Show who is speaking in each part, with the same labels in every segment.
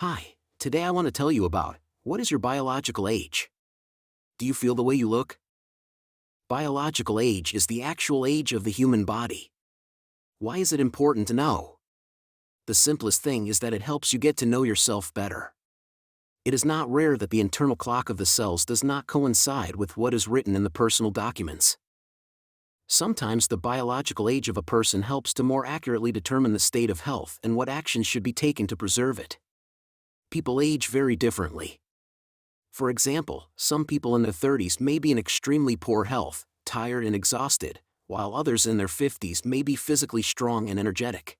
Speaker 1: Hi, today I want to tell you about what is your biological age? Do you feel the way you look? Biological age is the actual age of the human body. Why is it important to know? The simplest thing is that it helps you get to know yourself better. It is not rare that the internal clock of the cells does not coincide with what is written in the personal documents. Sometimes the biological age of a person helps to more accurately determine the state of health and what actions should be taken to preserve it. People age very differently. For example, some people in their 30s may be in extremely poor health, tired and exhausted, while others in their 50s may be physically strong and energetic.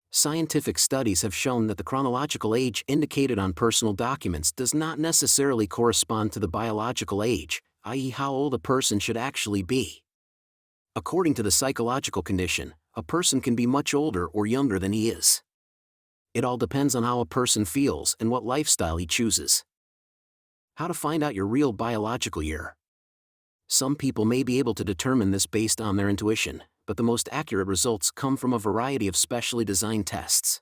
Speaker 1: Scientific studies have shown that the chronological age indicated on personal documents does not necessarily correspond to the biological age, i.e., how old a person should actually be. According to the psychological condition, a person can be much older or younger than he is. It all depends on how a person feels and what lifestyle he chooses. How to find out your real biological year? Some people may be able to determine this based on their intuition, but the most accurate results come from a variety of specially designed tests.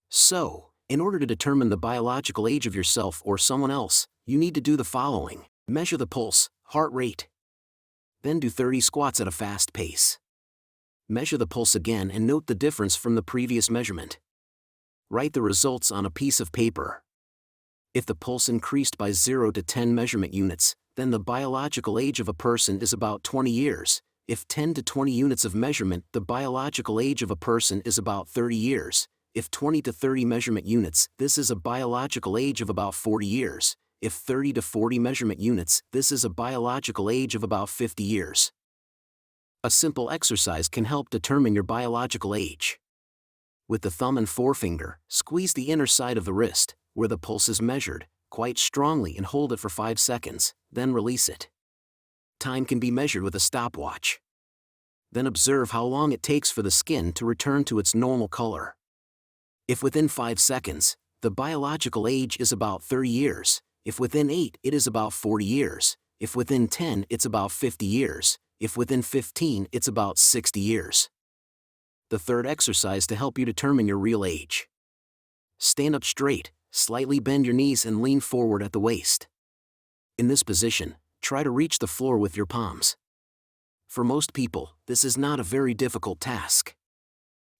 Speaker 1: So, in order to determine the biological age of yourself or someone else, you need to do the following: measure the pulse, heart rate. Then do 30 squats at a fast pace. Measure the pulse again and note the difference from the previous measurement. Write the results on a piece of paper. If the pulse increased by 0 to 10 measurement units, then the biological age of a person is about 20 years. If 10 to 20 units of measurement, the biological age of a person is about 30 years. If 20 to 30 measurement units, this is a biological age of about 40 years. If 30 to 40 measurement units, this is a biological age of about 50 years. A simple exercise can help determine your biological age. With the thumb and forefinger, squeeze the inner side of the wrist, where the pulse is measured, quite strongly and hold it for 5 seconds, then release it. Time can be measured with a stopwatch. Then observe how long it takes for the skin to return to its normal color. If within 5 seconds, the biological age is about 30 years. If within 8, it is about 40 years. If within 10, it's about 50 years. If within 15, it's about 60 years. The third exercise to help you determine your real age. Stand up straight, slightly bend your knees and lean forward at the waist. In this position, try to reach the floor with your palms. For most people, this is not a very difficult task.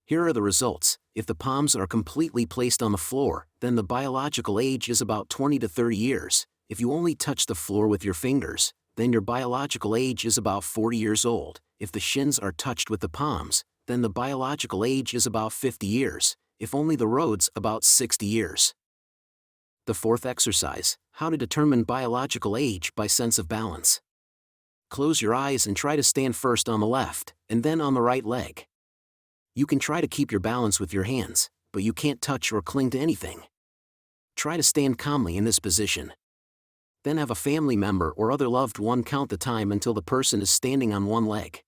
Speaker 1: Here are the results. If the palms are completely placed on the floor, then the biological age is about 20 to 30 years. If you only touch the floor with your fingers, then your biological age is about 40 years old. If the shins are touched with the palms, then the biological age is about 50 years. If only the rods, about 60 years. The fourth exercise: how to determine biological age by sense of balance. Close your eyes and try to stand first on the left, and then on the right leg. You can try to keep your balance with your hands, but you can't touch or cling to anything. Try to stand calmly in this position. Then have a family member or other loved one count the time until the person is standing on one leg.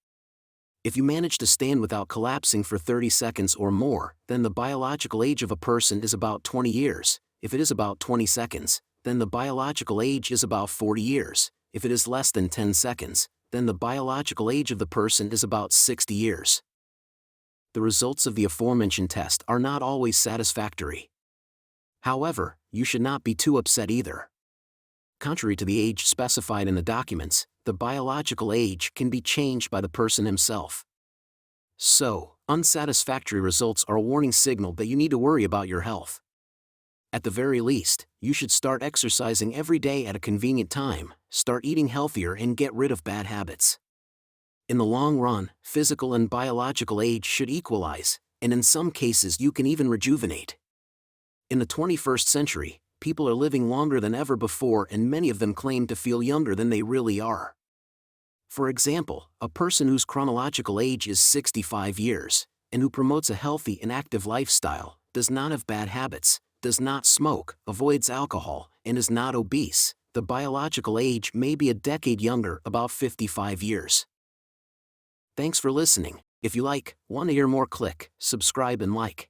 Speaker 1: If you manage to stand without collapsing for 30 seconds or more, then the biological age of a person is about 20 years. If it is about 20 seconds, then the biological age is about 40 years. If it is less than 10 seconds, then the biological age of the person is about 60 years. The results of the aforementioned test are not always satisfactory. However, you should not be too upset either. Contrary to the age specified in the documents, the biological age can be changed by the person himself. So, unsatisfactory results are a warning signal that you need to worry about your health. At the very least, you should start exercising every day at a convenient time, start eating healthier and get rid of bad habits. In the long run, physical and biological age should equalize, and in some cases you can even rejuvenate. In the 21st century, people are living longer than ever before, and many of them claim to feel younger than they really are. For example, a person whose chronological age is 65 years, and who promotes a healthy and active lifestyle, does not have bad habits, does not smoke, avoids alcohol, and is not obese, the biological age may be a decade younger, about 55 years. Thanks for listening. If you want to hear more, click subscribe and like.